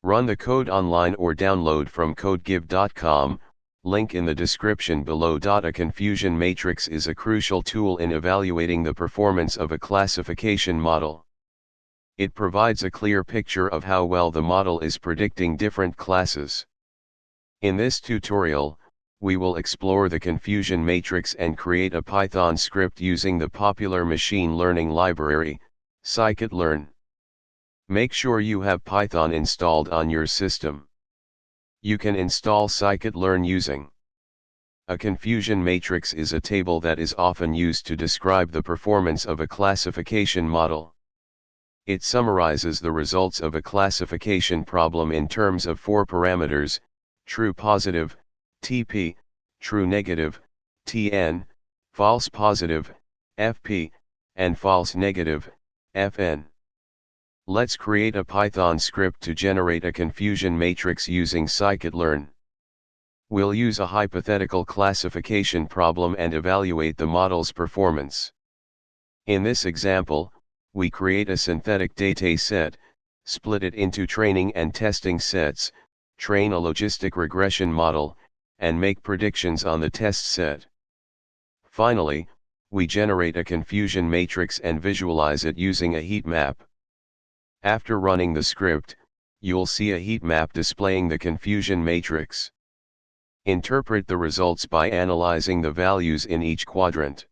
Run the code online or download from codegive.com, link in the description below. A confusion matrix is a crucial tool in evaluating the performance of a classification model. It provides a clear picture of how well the model is predicting different classes. In this tutorial, we will explore the confusion matrix and create a Python script using the popular machine learning library, scikit-learn. Make sure you have Python installed on your system. You can install scikit-learn using. A confusion matrix is a table that is often used to describe the performance of a classification model. It summarizes the results of a classification problem in terms of 4 parameters: true positive, TP, true negative, TN, false positive, FP, and false negative, FN. Let's create a Python script to generate a confusion matrix using scikit-learn. We'll use a hypothetical classification problem and evaluate the model's performance. In this example, we create a synthetic data set, split it into training and testing sets, train a logistic regression model, and make predictions on the test set. Finally, we generate a confusion matrix and visualize it using a heat map. After running the script, you'll see a heat map displaying the confusion matrix. Interpret the results by analyzing the values in each quadrant.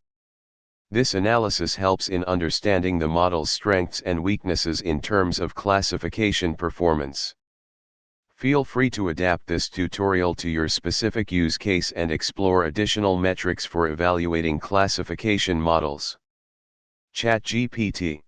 This analysis helps in understanding the model's strengths and weaknesses in terms of classification performance. Feel free to adapt this tutorial to your specific use case and explore additional metrics for evaluating classification models. ChatGPT